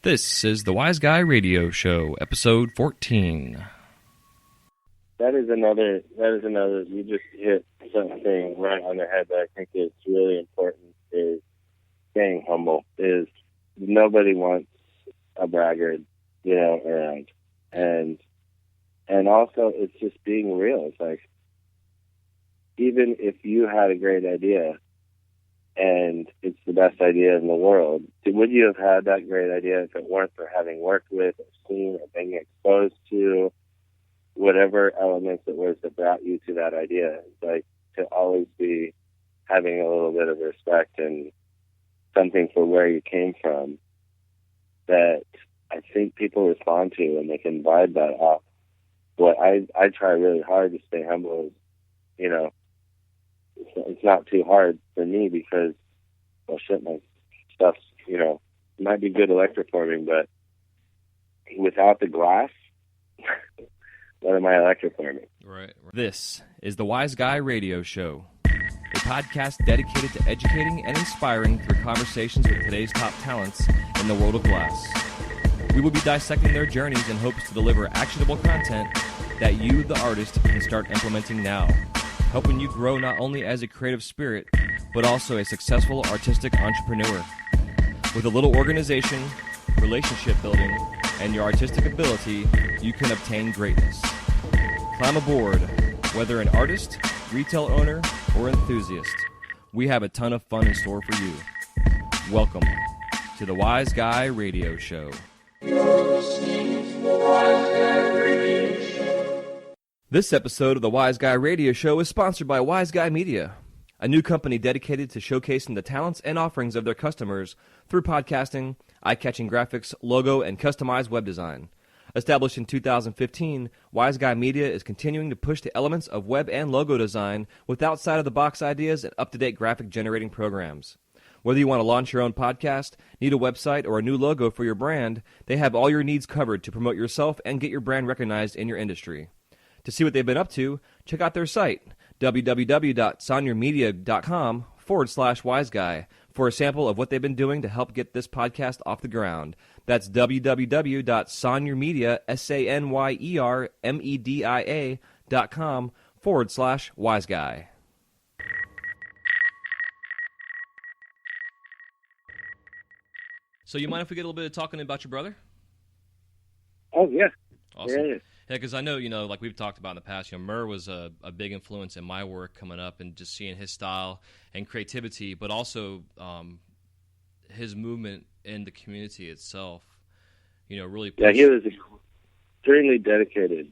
This is the Wise Guy Radio Show, episode 14. That is another, you just hit something right on the head that I think is really important, is staying humble. Is nobody wants a braggart, around. And also it's just being real. It's like, even if you had a great idea and it's the best idea in the world, would you have had that great idea if it weren't for having worked with or seen or being exposed to whatever elements it was that brought you to that idea? It's like to always be having a little bit of respect and something for where you came from that I think people respond to, and they can vibe that off. What I try really hard to stay humble is, it's not too hard for me because, well, shit, my stuff's, might be good electroforming, but without the glass, what am I electroforming? Right. This is the Wise Guy Radio Show, a podcast dedicated to educating and inspiring through conversations with today's top talents in the world of glass. We will be dissecting their journeys in hopes to deliver actionable content that you, the artist, can start implementing now, helping you grow not only as a creative spirit, but also a successful artistic entrepreneur. With a little organization, relationship building, and your artistic ability, you can obtain greatness. Climb aboard, whether an artist, retail owner, or enthusiast. We have a ton of fun in store for you. Welcome to the Wise Guy Radio Show. This episode of the Wise Guy Radio Show is sponsored by Wise Guy Media, a new company dedicated to showcasing the talents and offerings of their customers through podcasting, eye-catching graphics, logo, and customized web design. Established in 2015, Wise Guy Media is continuing to push the elements of web and logo design with outside-of-the-box ideas and up-to-date graphic-generating programs. Whether you want to launch your own podcast, need a website, or a new logo for your brand, they have all your needs covered to promote yourself and get your brand recognized in your industry. To see what they've been up to, check out their site, www.sonyermedia.com/wiseguy, for a sample of what they've been doing to help get this podcast off the ground. That's www.sonyermedia, SANYERMEDIA.com/wiseguy. So you mind if we get a little bit of talking about your brother? Oh, yeah. Awesome. Yeah. Yeah, because I know, like we've talked about in the past, Murr was a big influence in my work coming up and just seeing his style and creativity, but also his movement in the community itself, really pushed. Yeah, he was extremely dedicated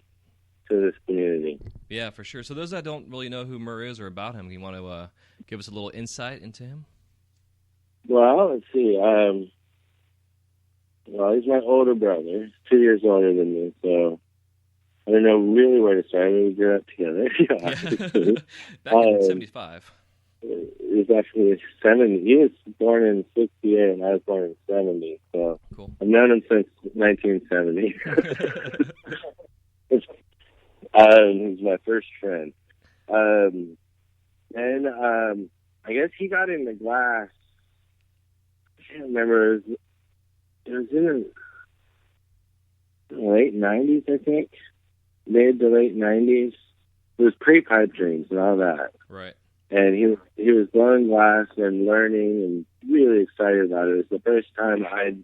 to this community. Yeah, for sure. So those that don't really know who Murr is or about him, you want to give us a little insight into him? Well, let's see. He's my older brother. He's 2 years older than me, so I don't know really where to start. We grew up together. Back in 75. He was actually 70. He was born in 68, and I was born in 70. So cool. I've known him since 1970. He's my first friend. And I guess he got into glass. I can't remember. It was in the late 90s, I think. Mid to late 90s. It was pre-pipe dreams and all that. Right. And he was blowing glass and learning and really excited about it. It was the first time I'd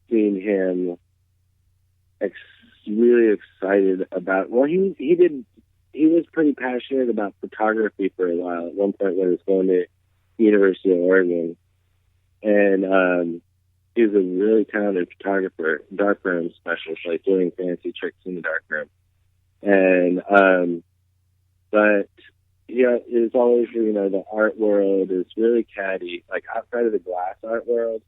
seen him really excited about. Well, he was pretty passionate about photography for a while. At one point when he was going to the University of Oregon, and he was a really talented photographer, darkroom specialist, like doing fancy tricks in the darkroom. And but yeah, it's always, the art world is really catty. Like outside of the glass art world,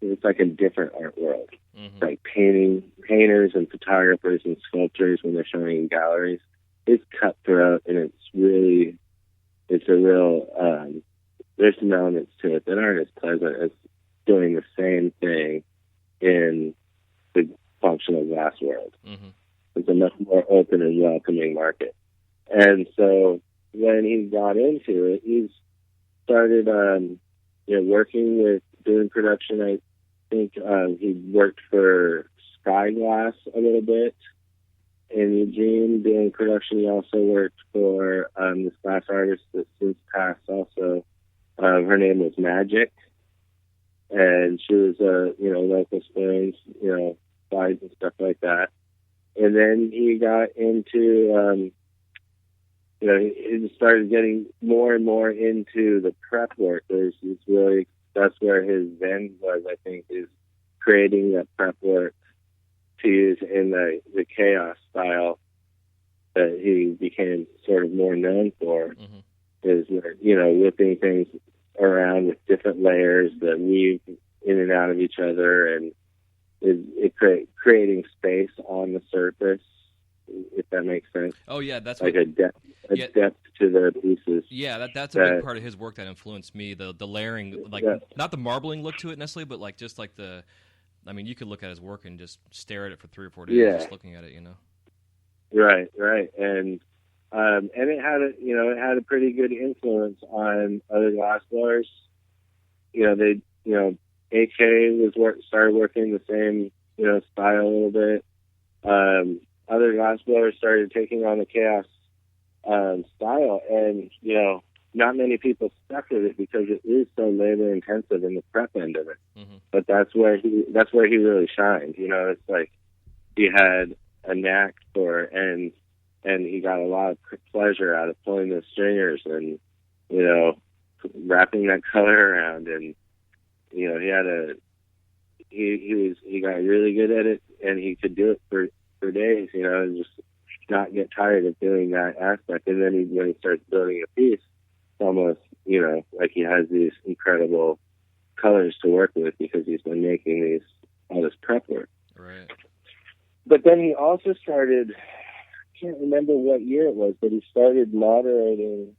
it's like a different art world. Mm-hmm. Like painters and photographers and sculptors when they're showing in galleries. It's cutthroat, and it's a real, there's some elements to it that aren't as pleasant as doing the same thing in the functional glass world. Mm-hmm. It's a much more open and welcoming market. And so when he got into it, he started, working with doing production. I think he worked for Skyglass a little bit in Eugene doing production. He also worked for this glass artist that since passed also. Her name was Magic, and she was local spoons, slides and stuff like that. And then he got into he started getting more and more into the prep work. That's where his zen was, I think, is creating that prep work to use in the chaos style that he became sort of more known for. Mm-hmm. Is whipping things around with different layers that weave in and out of each other, and creating space on the surface, if that makes sense. Oh yeah, that's like a depth to the pieces. Yeah, that's a big part of his work that influenced me. The layering, not the marbling look to it necessarily, but you could look at his work and just stare at it for 3 or 4 days just looking at it, Right, and it had a pretty good influence on other glassblowers. AK started working the same style a little bit. Other glassblowers started taking on the chaos style, and not many people stuck with it because it is so labor intensive in the prep end of it. Mm-hmm. But that's where he really shined. It's like he had a knack for, and he got a lot of ple- out of pulling the stringers and wrapping that color around, and he got really good at it, and he could do it for days, and just not get tired of doing that aspect. And then when he starts building a piece, it's almost like he has these incredible colors to work with because he's been making all this prep work. Right. But then he also started, I can't remember what year it was, but he started moderating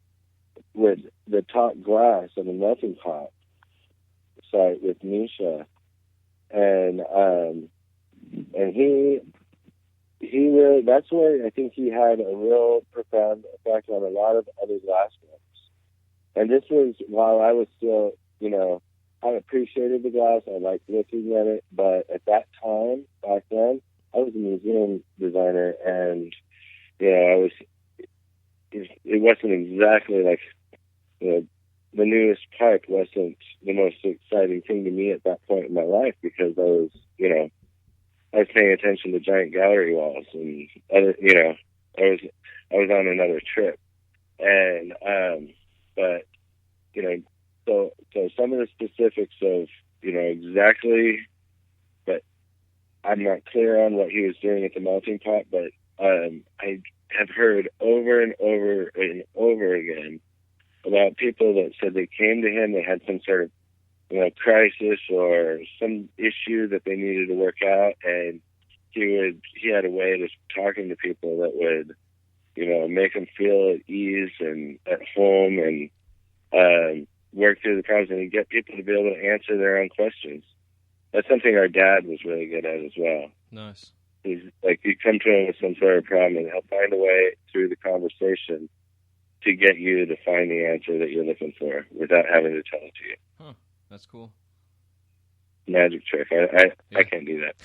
with the top glass of the melting pot site with Misha, and he really, that's where I think he had a real profound effect on a lot of other glassblowers. And this was while I was still, I appreciated the glass, I liked looking at it, but at that time, back then, I was a museum designer, and it wasn't exactly like the newest pipe wasn't the most exciting thing to me at that point in my life, because I was paying attention to giant gallery walls and other, I was on another trip, and but so some of the specifics of exactly, but I'm not clear on what he was doing at the melting pot, but I have heard over and over and over again about people that said they came to him, they had some sort of crisis or some issue that they needed to work out, and he had a way of talking to people that would make them feel at ease and at home, and work through the problems, and get people to be able to answer their own questions. That's something our dad was really good at as well. Nice. He's like, you come to him with some sort of problem, and he'll find a way through the conversation to get you to find the answer that you're looking for without having to tell it to you. Huh. That's cool. Magic trick. I can't do that.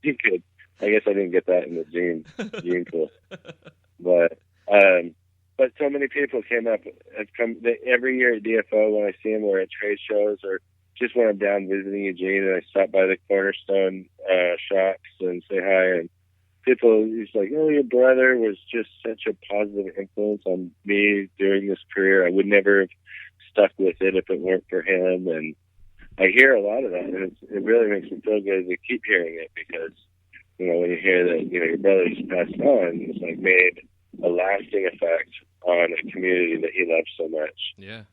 You could. I guess I didn't get that in the gene pool. But so many people have come every year at DFO when I see them, or at trade shows, or just when I'm down visiting Eugene and I stop by the Cornerstone shops and say hi, and people, he's like, oh, your brother was just such a positive influence on me during this career. I would never have stuck with it if it weren't for him. And I hear a lot of that, and it really makes me feel good to keep hearing it, because when you hear that your brother just passed on, it's like made a lasting effect on a community that he loves so much. Yeah.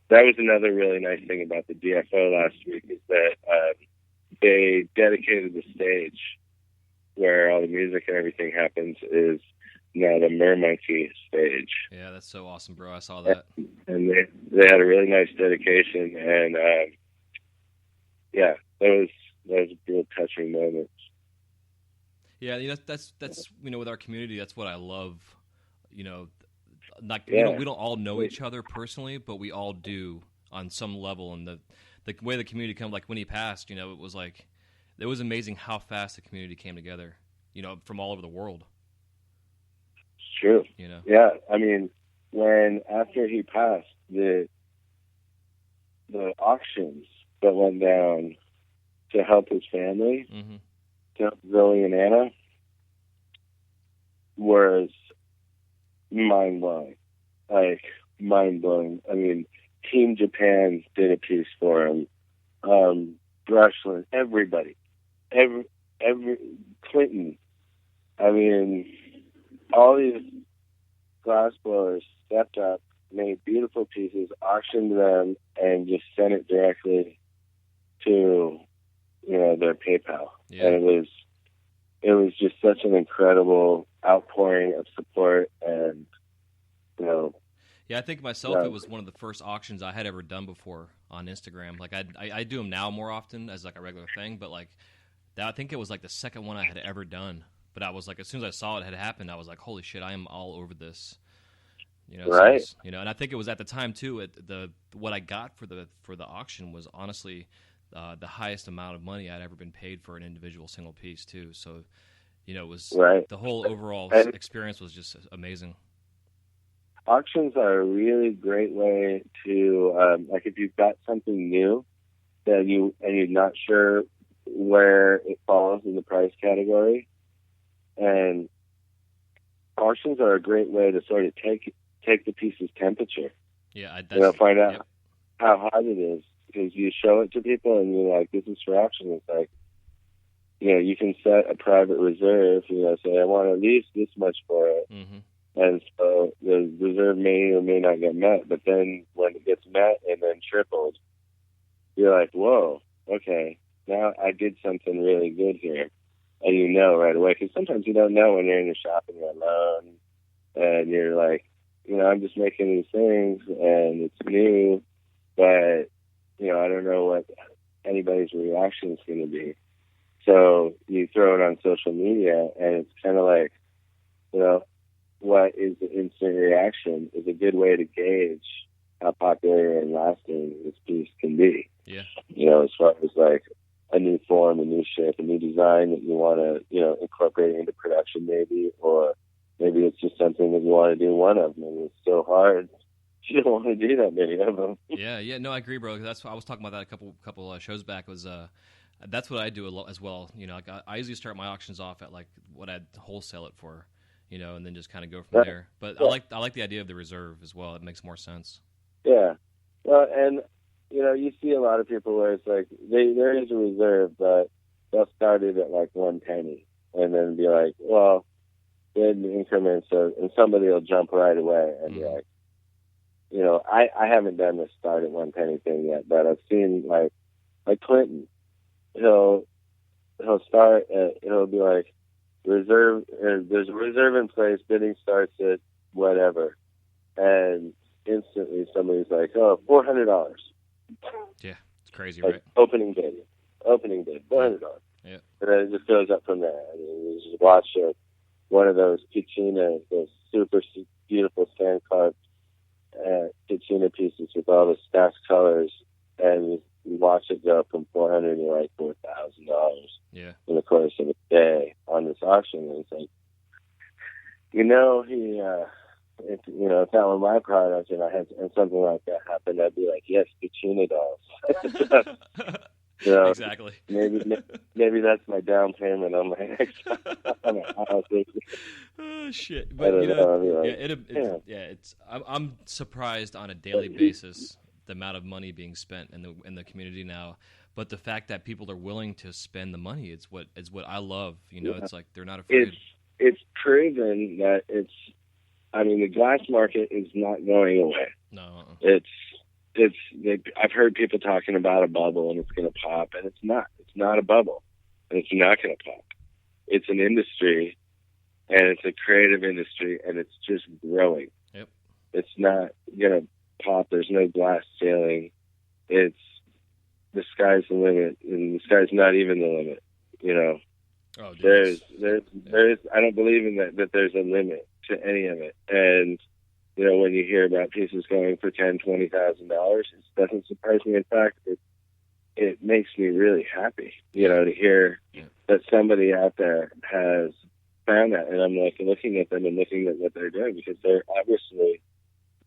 That was another really nice thing about the DFO last week, is that they dedicated the stage where all the music and everything happens is now the Murr Monkey stage. Yeah, that's so awesome, bro. I saw that. And they had a really nice dedication, and that was a real touching moment. Yeah, that's with our community, that's what I love. We don't all know each other personally, but we all do on some level, and the the way the community come, like when he passed, it was amazing how fast the community came together, from all over the world. It's true. Yeah. I mean, after he passed, the auctions that went down to help his family, to help Zoe and Anna, was mind-blowing. Like, mind-blowing. I mean, Team Japan did a piece for him. Brushland, everybody. Every Clinton. I mean, all these glassblowers stepped up, made beautiful pieces, auctioned them, and just sent it directly to, their PayPal. Yeah. And it was just such an incredible outpouring of support, and, Yeah, I think myself, it was one of the first auctions I had ever done before on Instagram. Like, I do them now more often as, like, a regular thing, but, like, I think it was, like, the second one I had ever done. But I was, like, as soon as I saw it had happened, I was like, holy shit, I am all over this. Right. So and I think it was at the time, too, what I got for the auction was honestly the highest amount of money I'd ever been paid for an individual single piece, too. So, it was the whole overall experience was just amazing. Auctions are a really great way to, like, if you've got something new that you're not sure where it falls in the price category, and auctions are a great way to sort of take the piece's temperature. Yeah, find out how hot it is, because you show it to people and you're like, this is for auction. It's like, you can set a private reserve. Say I want at least this much for it. Mm-hmm. And so the reserve may or may not get met, but then when it gets met and then tripled, you're like, whoa, okay, now I did something really good here. And right away, because sometimes you don't know when you're in your shop and you're alone, and you're like, I'm just making these things, and it's new, but, I don't know what anybody's reaction is going to be. So you throw it on social media, and it's kind of like, what is the instant reaction is a good way to gauge how popular and lasting this piece can be. Yeah. As far as like a new form, a new shape, a new design that you want to, incorporate into production maybe, or maybe it's just something that you want to do one of them. And it's so hard. You don't want to do that many of them. Yeah. No, I agree, bro. That's I was talking about that a couple shows back. Was that's what I do a lot as well. I usually start my auctions off at like what I'd wholesale it for. And then just kind of go from there. But yeah. I like the idea of the reserve as well. It makes more sense. Yeah. Well, and, you see a lot of people where it's like, there is a reserve, but they'll start it at like 1 penny and then be like, well, in increments, and somebody will jump right away and be like, I haven't done the start at 1 penny thing yet, but I've seen like Clinton, he'll start it'll be like, reserve, there's a reserve in place, bidding starts at whatever, and instantly somebody's like, $400. Yeah, it's crazy, like, right? Opening bid, $400. Yeah. And then it just goes up from there. I mean, you just watch one of those Ticina, those super beautiful sand carved Ticina pieces with all the stacked colors, and you watch it go from $400 to like $4,000. Yeah. In the course of a day on this auction, and it's like, if that were my product and and something like that happened, I'd be like, yes, Ticina dolls. Exactly. Maybe that's my down payment on my next house. Oh shit! But I'm surprised on a daily basis the amount of money being spent in the community now. But the fact that people are willing to spend the money, it's what I love. It's like they're not afraid. It's proven that the glass market is not going away. No. I've heard people talking about a bubble and it's going to pop, and it's not. It's not a bubble, and it's not going to pop. It's an industry, and it's a creative industry, and it's just growing. Yep. It's not going to pop. There's no glass ceiling. It's the sky's the limit, and the sky's not even the limit. Oh, there's I don't believe in that there's a limit to any of it. And when you hear about pieces going for $10,000, $20,000, it doesn't surprise me. In fact, it makes me really happy, to hear that somebody out there has found that. And I'm like looking at them and looking at what they're doing, because they're obviously,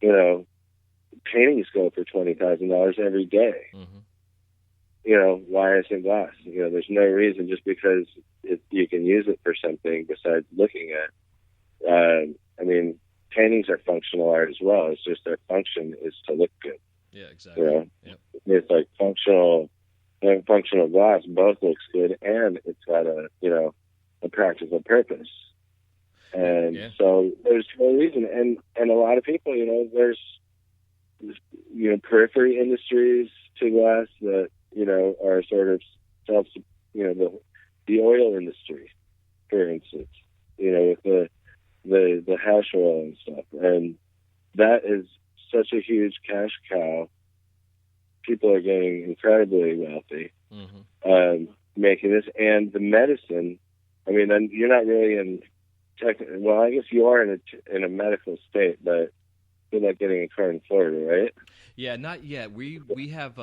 paintings go for $20,000 every day. Mm-hmm. Why isn't glass? There's no reason, just because you can use it for something besides looking at. I mean, paintings are functional art as well. It's just their function is to look good. Yeah, exactly. Yep. It's like functional and functional glass both looks good, and it's got a practical purpose. And so there's no reason. And a lot of people, there's periphery industries to glass that are sort of the oil industry, for instance, with the hash oil and stuff, and that is such a huge cash cow. People are getting incredibly wealthy, making this. And the medicine, I mean, then you're not really in well, I guess you are in a medical state, but you're not getting a car in Florida, right? Yeah, not yet. We have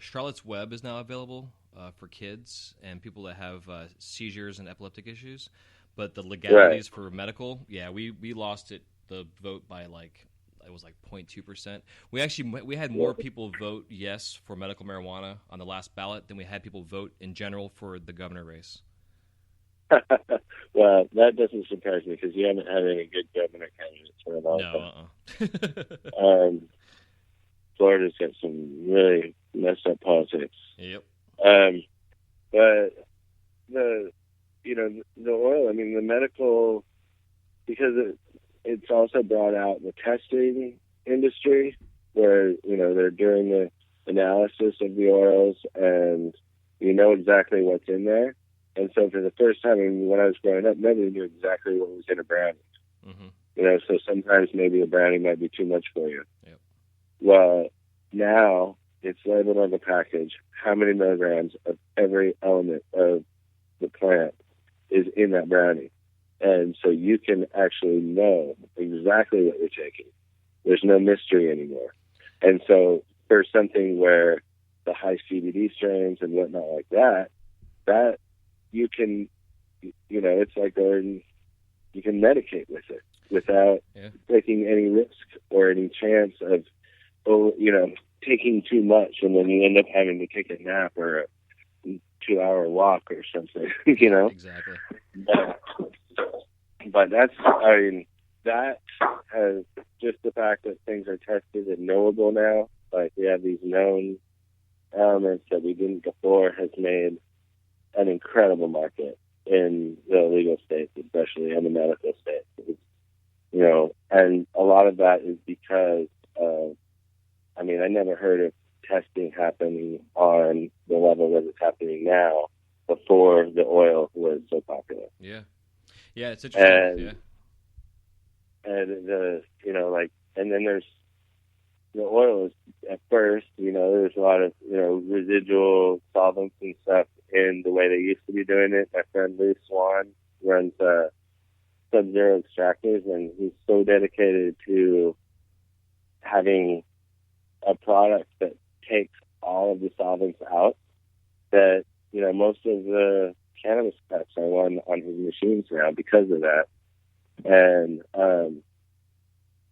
Charlotte's Web is now available for kids and people that have seizures and epileptic issues. But the legalities for medical, we lost the vote by it was 0.2%. We had more people vote yes for medical marijuana on the last ballot than we had people vote in general for the governor race. Well, that doesn't surprise me, because you haven't had any good governor candidates for a long time. Florida's got some really messed up politics. Yep. But the oil, I mean, the medical, because it's also brought out the testing industry, where they're doing the analysis of the oils, and exactly what's in there. And so for the first time, when I was growing up, nobody knew exactly what was in a brownie. Mm-hmm. So sometimes maybe a brownie might be too much for you. Yep. Well, now it's labeled on the package how many milligrams of every element of the plant is in that brownie. And so you can actually know exactly what you're taking. There's no mystery anymore. And so for something where the high CBD strains and whatnot like that you can, it's like you can medicate with it without taking any risk or any chance of, taking too much, and then you end up having to take a nap or a 2-hour walk or something, Exactly. But that has just the fact that things are tested and knowable now. Like, we have these known elements that we didn't before, has made an incredible market in the legal states, especially in the medical states. And a lot of that is because of, I never heard of testing happening on the level that it's happening now before the oil was so popular. Yeah. Yeah, it's interesting. And and then there's the oil is, at first, there's a lot of, residual solvents and stuff in the way they used to be doing it. My friend Lou Swan runs Sub-Zero Extractors, and he's so dedicated to having a product that takes all of the solvents out that, most of the cannabis pets are on his machines now because of that. And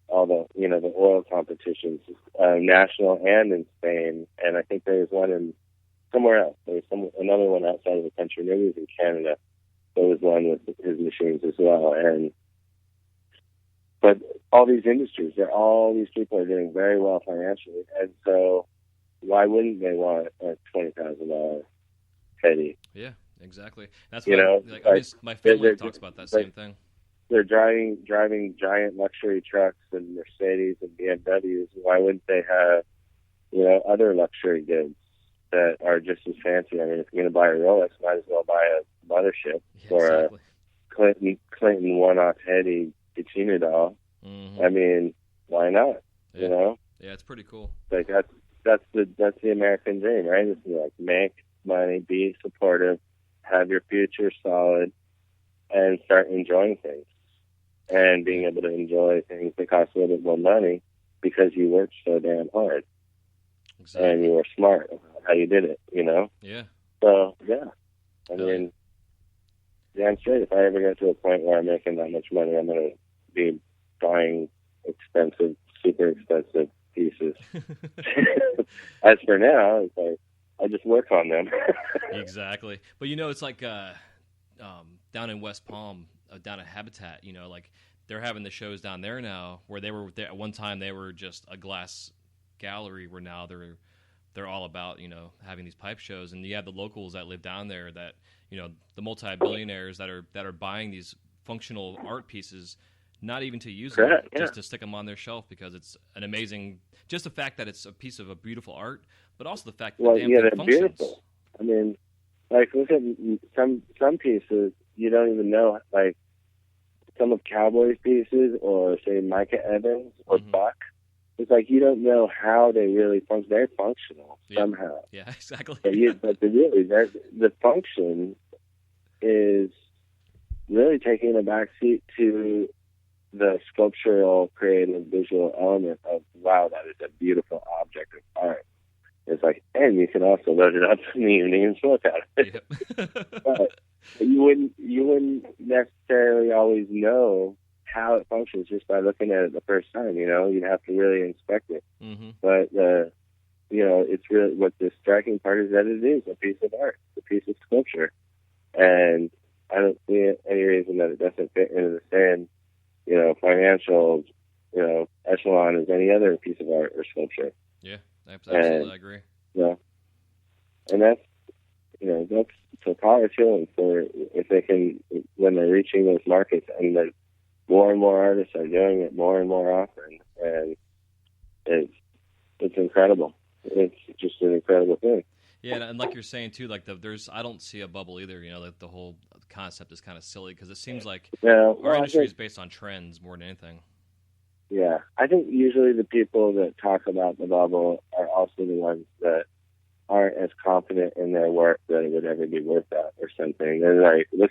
all the the oil competitions, national and in Spain, and I think there's one in somewhere else. There's another one outside of the country. Maybe it was in Canada. There was one with his machines as well. But all these industries, all these people are doing very well financially, and so why wouldn't they want a $20,000 penny? Yeah, exactly. That's what my family talks about that same thing. They're driving giant luxury trucks and Mercedes and BMWs. Why wouldn't they have, other luxury goods that are just as fancy? I mean, if you're going to buy a Rolex, might as well buy a mothership or exactly. a Clinton one-off Hetty Katina doll. Mm-hmm. I mean, why not? Yeah. Yeah, it's pretty cool. Like that's the American dream, right? It's like make money, be supportive, have your future solid, and start enjoying things. And being able to enjoy things that cost a little bit more money because you worked so damn hard. Exactly. and you were smart about how you did it, you know? Yeah. So, yeah. I mean, damn straight, if I ever get to a point where I'm making that much money, I'm going to be buying expensive, super expensive pieces. As for now, it's like, I just work on them. Exactly. But, it's like down in West Palm, down at Habitat, like they're having the shows down there now where they were there, at one time they were just a glass gallery, where now they're all about, having these pipe shows. And you have the locals that live down there that, the multi-billionaires that are buying these functional art pieces, not even to use them, just to stick them on their shelf, because it's an amazing, just the fact that it's a piece of a beautiful art, but also the fact that the damn thing functions. Beautiful. I mean, like, look at some pieces, you don't even know, like, some of Cowboy's pieces, or say Micah Evans or Buck. It's like you don't know how they really function. They're functional somehow. Yeah, exactly. But the function is really taking a backseat to the sculptural, creative, visual element of, wow, that is a beautiful object of art. It's like, and you can also load it up in the evening and look at it. Yep. But you wouldn't necessarily always know how it functions just by looking at it the first time. You'd have to really inspect it. Mm-hmm. But it's really, what the striking part is that it is a piece of art, a piece of sculpture, and I don't see any reason that it doesn't fit into the same financial echelon as any other piece of art or sculpture. Yeah, absolutely, I agree. Yeah, and that's so power to them for if they can, when they're reaching those markets, and then more and more artists are doing it more and more often, and it's incredible. It's just an incredible thing. Yeah, and like you're saying too, like I don't see a bubble either. Like the whole concept is kind of silly, because it seems like our industry is based on trends more than anything. Yeah, I think usually the people that talk about the bubble are also the ones that aren't as confident in their work that it would ever be worth that or something. They're like the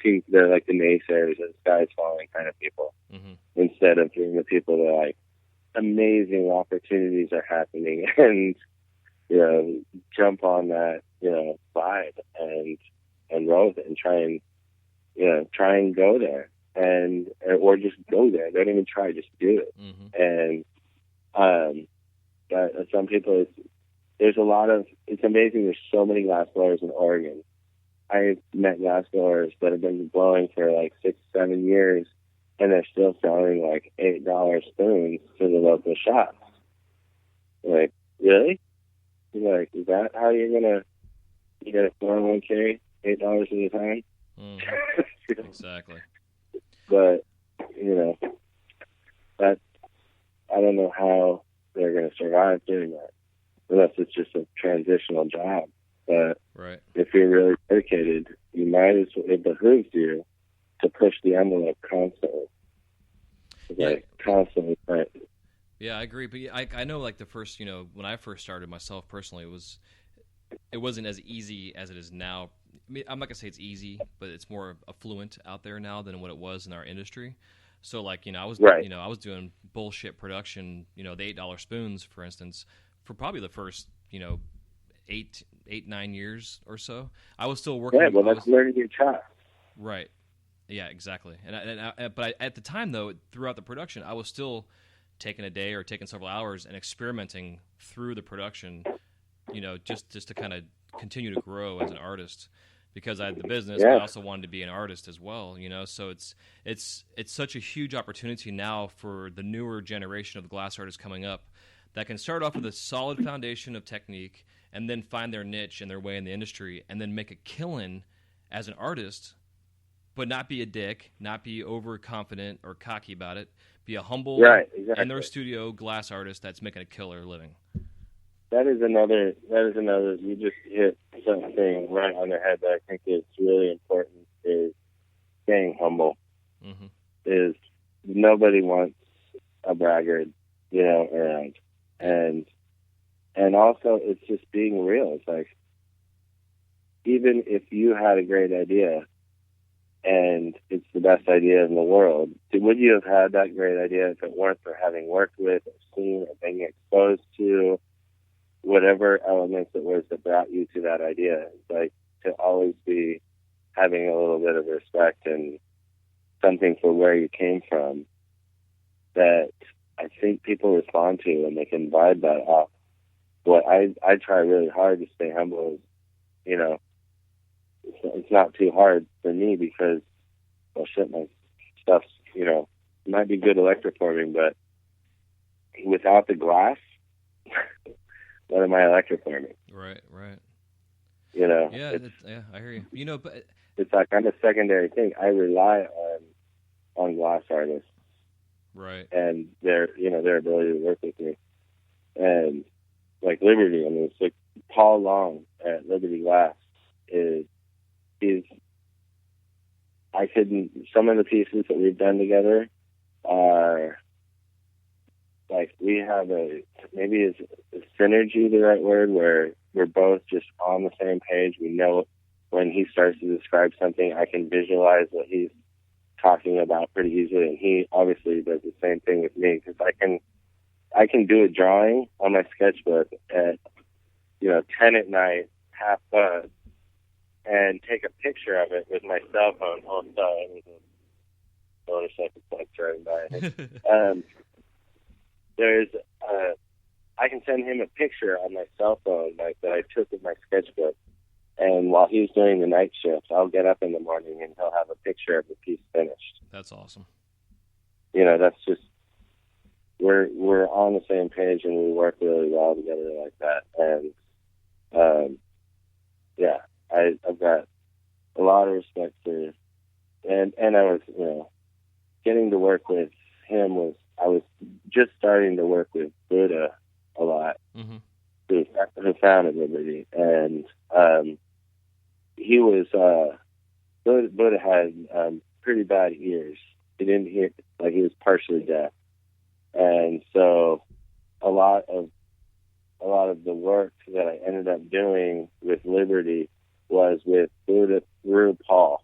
naysayers and sky's falling kind of people, instead of being the people that are like, amazing opportunities are happening, and jump on that vibe and roll with it and try and go there, or just go there. Don't even try, just do it. And but some people, there's a lot of, it's amazing. There's so many glass blowers in Oregon. I've met glass blowers that have been blowing for like 6-7 years, and they're still selling like $8 spoons to the local shops. Like, really? You're like, is that how you're gonna 401k $8 at a time? Exactly. But that, I don't know how they're gonna survive doing that, unless it's just a transitional job. But if you're really dedicated, you might as well, it behooves you to push the envelope constantly. Constantly. Right? Yeah, I agree. But I know, like, the first, when I first started myself personally, it wasn't as easy as it is now. I mean, I'm not gonna say it's easy, but it's more affluent out there now than what it was in our industry. So, like, I was I was doing bullshit production, the $8 spoons, for instance, for probably the first 8-9 years or so. I was still working. Yeah, well, that's learning your craft. Right. Yeah, exactly. But at the time, though, throughout the production, I was still taking a day or taking several hours and experimenting through the production, just to kind of continue to grow as an artist, because I had the business, but I also wanted to be an artist as well, so it's such a huge opportunity now for the newer generation of glass artists coming up that can start off with a solid foundation of technique and then find their niche and their way in the industry, and then make a killing as an artist, but not be a dick, not be overconfident or cocky about it. Be a humble, in their studio glass artist that's making a killer living. That is another, you just hit something right on the head that I think is really important, is staying humble. Is nobody wants a braggart, around. And also, it's just being real. It's like, even if you had a great idea and it's the best idea in the world, would you have had that great idea if it weren't for having worked with or seen or being exposed to whatever elements it was that brought you to that idea. Like, to always be having a little bit of respect and something for where you came from that I think people respond to, and they can vibe that off. What I try really hard to stay humble is, you know, it's not too hard for me because, well, shit, my stuff's, you know, might be good electroforming, but without the glass, what am I electroforming? Right. You know? Yeah, I hear you. You know, but it's like I'm a secondary thing. I rely on glass artists. Right. And their ability to work with me. And like Liberty, I mean, it's like Paul Long at Liberty Glass some of the pieces that we've done together are like, we have maybe is synergy the right word, where we're both just on the same page. We know when he starts to describe something, I can visualize what he's talking about pretty easily, and he obviously does the same thing with me, because I can do a drawing on my sketchbook at 10 at night, half buzz, and take a picture of it with my cell phone. Oh, sorry, there's a motorcycle bike driving by. I can send him a picture on my cell phone, like, that I took with my sketchbook. And while he's doing the night shift, I'll get up in the morning and he'll have a picture of the piece finished. That's awesome. You know, that's just, we're on the same page, and we work really well together like that. And I've got a lot of respect for, and I was, getting to work with him I was just starting to work with Buddha a lot, mm-hmm. who founded Liberty, and he was Buddha had pretty bad ears. He didn't hear, like, he was partially deaf, and so a lot of the work that I ended up doing with Liberty was with Buddha through Paul.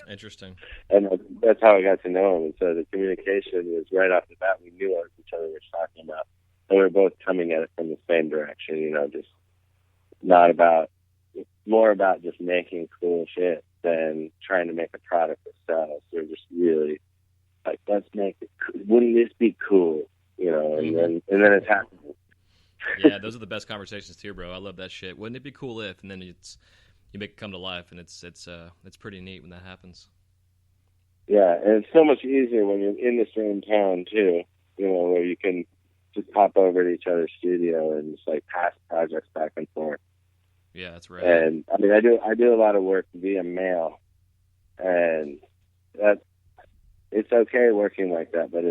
Interesting. And that's how I got to know him. And so the communication was right off the bat. We knew what each other was talking about. And we were both coming at it from the same direction, just more about just making cool shit than trying to make a product that sells. We're just really like, let's make it cool. Wouldn't this be cool? Mm-hmm. And then it's happening. Yeah, those are the best conversations too, bro. I love that shit. Wouldn't it be cool if? And then you make it come to life, and it's pretty neat when that happens. Yeah, and it's so much easier when you're in the same town too. Where you can just pop over to each other's studio and just like pass projects back and forth. Yeah, that's right. And I mean, I do a lot of work via mail, and it's okay working like that, but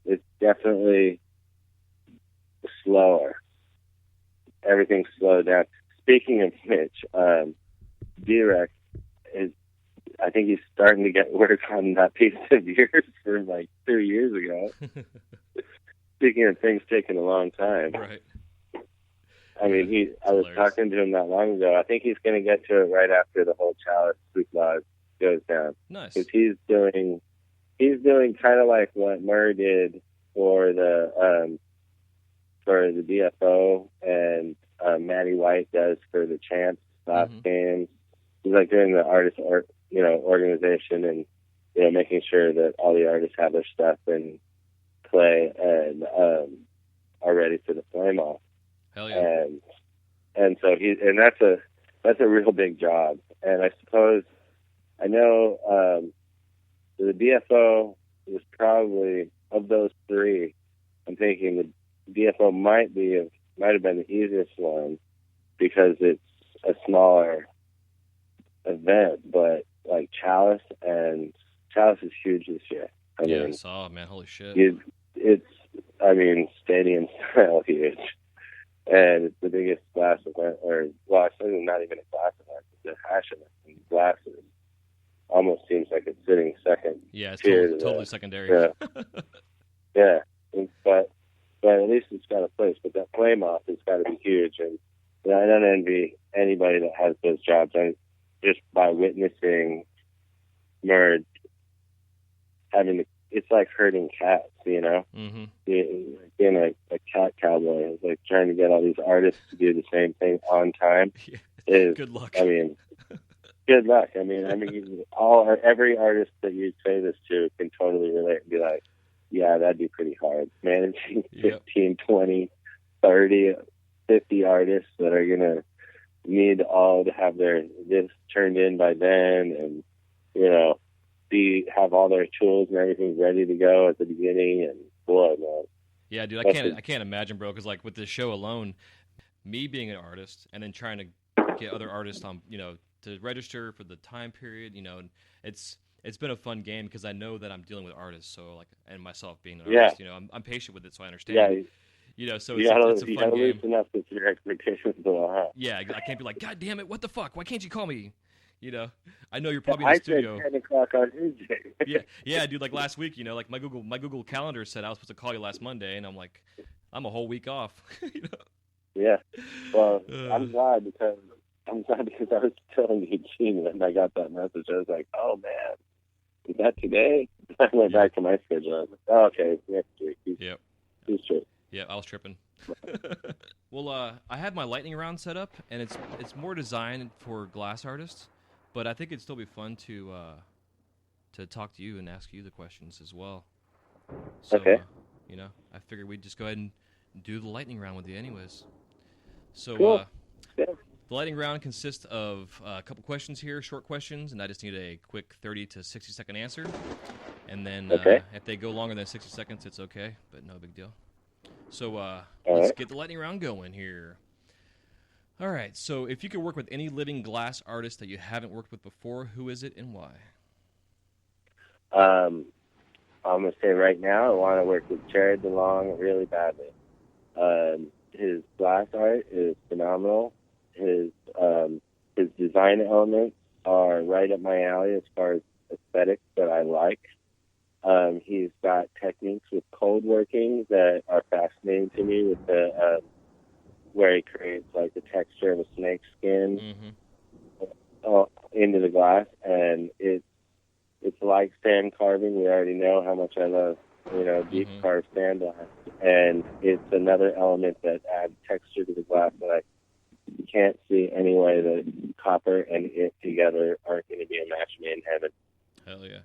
it's definitely slower. Everything's slowed down. Speaking of which, D-Rex I think he's starting to get work on that piece of yours from like 2 years ago. Speaking of things taking a long time. Right. I mean, I was talking to him not long ago. I think he's going to get to it right after the whole Chalice Spook goes down. Nice. Because he's doing kind of like what Murr did for the DFO, and Matty White does for the Champs last games. He's like doing the artist organization, and making sure that all the artists have their stuff in play and are ready for the flame off. Hell yeah. And so that's a real big job. And I suppose I know the DFO was probably, of those three, I'm thinking the DFO might have been the easiest one because it's a smaller event, but like Chalice is huge this year. I saw it, man. Holy shit. It's stadium style huge. And it's the biggest glass event, it's not even a glass event, it's a hash event. And glasses almost seems like it's sitting second. Yeah, it's totally secondary. Yeah. But at least it's got a place. But that flame off has got to be huge. And I don't envy anybody that has those jobs. Just by witnessing Murr having to it's like herding cats, you know. Mm-hmm. Being a cat cowboy, it's like trying to get all these artists to do the same thing on time. Yeah. Is Good luck. I mean, good luck. I mean, every artist that you say this to can totally relate and be like, yeah, that'd be pretty hard. Managing 15, 20, 30, 50 artists that are going to need all to have this turned in by then, and, you know, have all their tools and everything ready to go at the beginning, and boy, man. Yeah, dude, I can't imagine, bro, because like with this show alone, me being an artist and then trying to get other artists on, you know, to register for the time period, you know, and it's been a fun game because I know that I'm dealing with artists, so like, and myself being an artist, you know, I'm patient with it, so I understand. Yeah. You know, so it's a fun game. Loosen up with your expectations a little high. Yeah, I can't be like, God damn it, what the fuck? Why can't you call me? You know, I know you're probably in the studio. I said 10 o'clock on Tuesday. yeah, dude. Like last week, you know, like my Google Calendar said I was supposed to call you last Monday, and I'm like, I'm a whole week off. You know? Yeah. Well, I'm glad because I was telling Eugene when I got that message. I was like, oh man, is that today? I went back to my schedule. I was like, oh, okay, next week. He's true. Yeah, I was tripping. Well, I have my lightning round set up, and it's more designed for glass artists, but I think it'd still be fun to talk to you and ask you the questions as well. So, okay. You know, I figured we'd just go ahead and do the lightning round with you anyways. So, cool. The lightning round consists of a couple questions here, short questions, and I just need a quick 30 to 60 second answer. And then if they go longer than 60 seconds, it's okay, but no big deal. So let's get the lightning round going here. All right, so if you could work with any living glass artist that you haven't worked with before, who is it and why? I'm going to say right now I want to work with Jared DeLong really badly. His glass art is phenomenal. His design elements are right up my alley as far as aesthetics that I like. He's got techniques with cold working that are fascinating to me, with the where he creates like the texture of a snake skin into the glass, and it's like sand carving. We already know how much I love, you know, deep carved sand glass, and it's another element that adds texture to the glass that I can't see any way that copper and it together aren't going to be a match made in heaven. Hell yeah!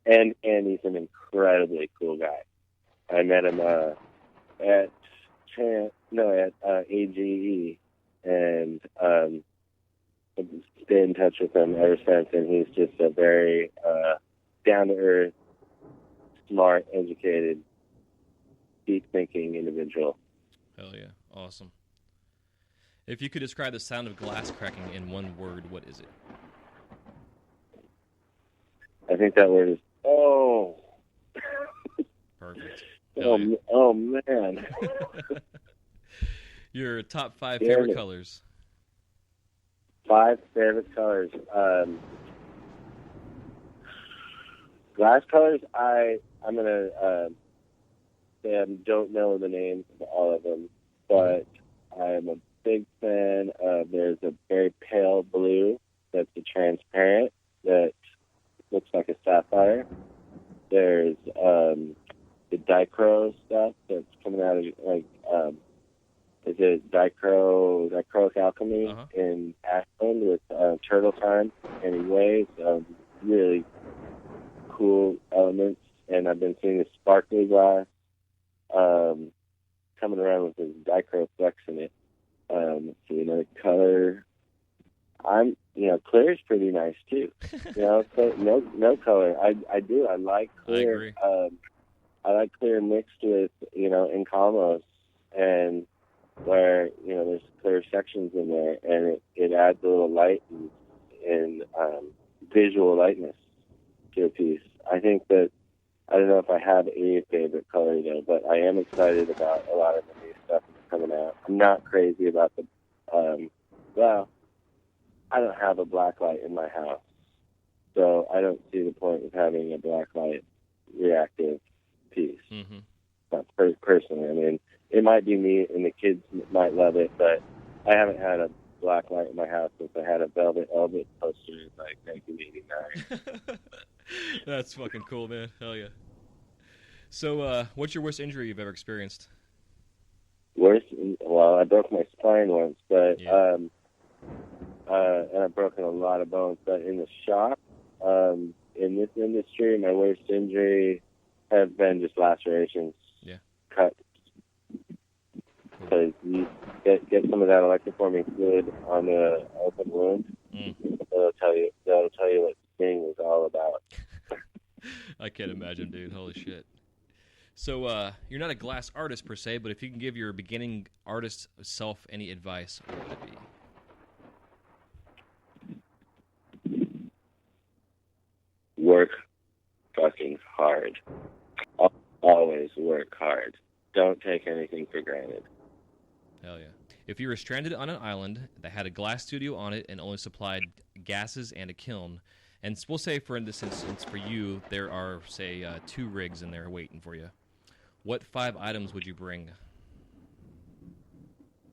And he's an incredibly cool guy. I met him at AGE, and I've stayed in touch with him ever since. And he's just a very down to earth, smart, educated, deep thinking individual. Hell yeah! Awesome. If you could describe the sound of glass cracking in one word, what is it? I think that word is Perfect. Oh man. Your top 5 favorite colors. 5 favorite colors. Glass colors. I'm gonna say I don't know the names of all of them, but I am a big fan of. There's a very pale blue that's a transparent that looks like a sapphire. There's the dichro stuff that's coming out of like is it dichroic alchemy in Ashland with turtle time and waves. Really cool elements, and I've been seeing the sparkly glass coming around with this dichro flex in it. Let's see, another color. Clear is pretty nice too. No color. I do. I like clear. I like clear mixed with, incomos, and where, there's clear sections in there, and it adds a little light and visual lightness to a piece. I think that, I don't know if I have a favorite color though, but I am excited about a lot of the new stuff that's coming out. I'm not crazy about the, I don't have a black light in my house, so I don't see the point of having a black light reactive piece. Not personally. I mean, it might be me and the kids might love it, but I haven't had a black light in my house since I had a Velvet Elvis poster in like 1989. That's fucking cool, man. Hell yeah. So, what's your worst injury you've ever experienced? Worse, well, I broke my spine once, but Yeah. and I've broken a lot of bones. But in the shop, in this industry, my worst injury have been just lacerations, cuts. Because you get some of that electroforming fluid on the open wound, that'll tell you what sting is all about. I can't imagine, dude. Holy shit. So, you're not a glass artist per se, but if you can give your beginning artist self any advice, what would it be? Work fucking hard. Always work hard. Don't take anything for granted. Hell yeah. If you were stranded on an island that had a glass studio on it and only supplied gases and a kiln, and we'll say for this instance for you, there are, say, 2 rigs in there waiting for you, what 5 items would you bring?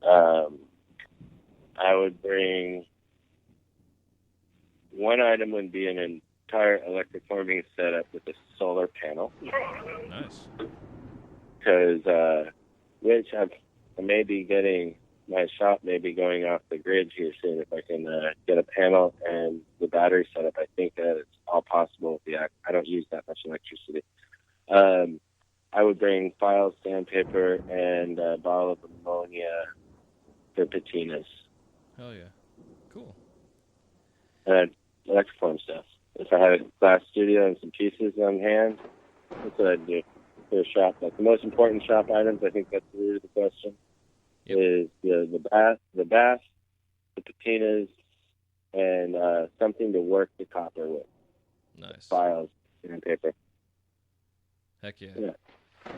I would bring... One item would be an entire electroforming setup with a solar panel. Nice. Because, which I may be getting, my shop may be going off the grid here soon. If I can get a panel and the battery setup, I think that it's all possible. I don't use that much electricity. I would bring files, sandpaper, and a bottle of ammonia for patinas. Hell yeah. Cool. And electroform stuff. If I had a glass studio and some pieces on hand, that's what I'd do for a shop. Like the most important shop items, I think that's the root of the question, is the bath, the patinas, and something to work the copper with. Nice. Files, sandpaper. Heck yeah.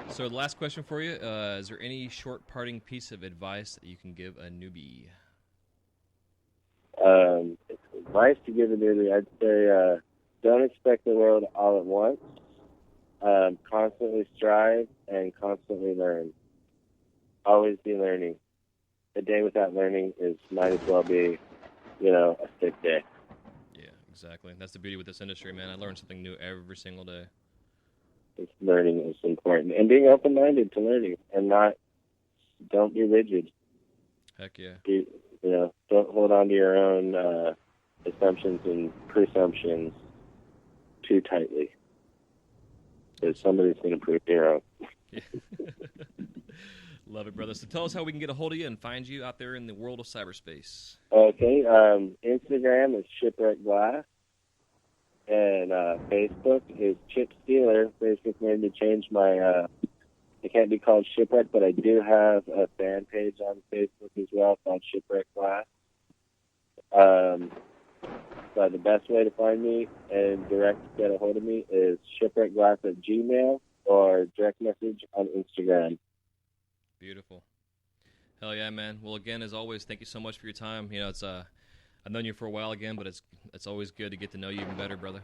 So the last question for you, is there any short parting piece of advice that you can give a newbie? Advice to give a newbie, I'd say don't expect the world all at once. Constantly strive and constantly learn. Always be learning. A day without learning might as well be, a sick day. Yeah, exactly. That's the beauty with this industry, man. I learn something new every single day. Learning is important, and being open-minded to learning, and don't be rigid. Heck yeah. Don't hold on to your own assumptions and presumptions too tightly, because somebody's going to prove you wrong. Yeah. Love it, brother. So tell us how we can get a hold of you and find you out there in the world of cyberspace. Okay, Instagram is Shipwreck Glass. And Facebook is Chip Stealer. Facebook made me change my, it can't be called Shipwreck, but I do have a fan page on Facebook as well called Shipwreck Glass. But the best way to find me and get a hold of me is shipwreckglass@gmail or direct message on Instagram. Beautiful. Hell yeah, man. Well, again, as always, thank you so much for your time. It's I've known you for a while again, but it's always good to get to know you even better, brother.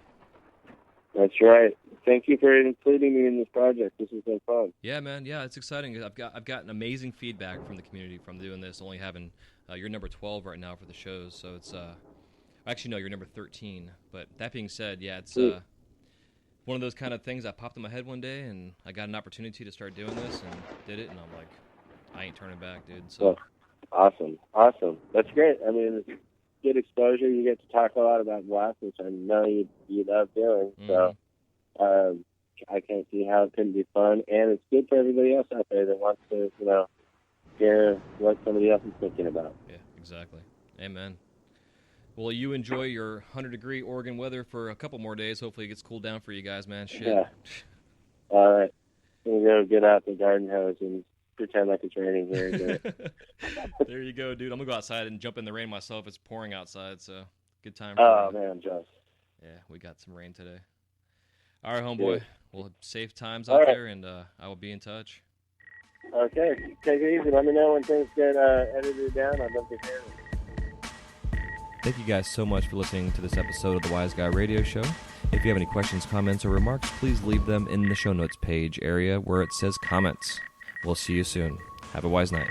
That's right. Thank you for including me in this project. This has been fun. Yeah, man. Yeah, it's exciting. I've gotten amazing feedback from the community from doing this. Only having you're number 12 right now for the shows, so it's actually no, you're number 13. But that being said, yeah, it's one of those kind of things that popped in my head one day, and I got an opportunity to start doing this, and did it, and I'm like, I ain't turning back, dude. So awesome. That's great. I mean, it's good exposure. You get to talk a lot about glass, which I know you love doing. So I can't see how it couldn't be fun, and it's good for everybody else out there that wants to, hear what somebody else is thinking about. Yeah, exactly. Amen. Well, you enjoy your 100-degree Oregon weather for a couple more days. Hopefully it gets cooled down for you guys, man. Shit. Yeah. All right. I'm going to go get out the garden hose and pretend like it's raining here. There you go, dude. I'm going to go outside and jump in the rain myself. It's pouring outside, so good time. Man, Josh. Yeah, we got some rain today. All right, homeboy. Good. Well, safe times out there, and I will be in touch. Okay. Take it easy. Let me know when things get edited down. I'd love to hear it. Thank you guys so much for listening to this episode of the Wise Guy Radio Show. If you have any questions, comments, or remarks, please leave them in the show notes page area where it says comments. We'll see you soon. Have a wise night.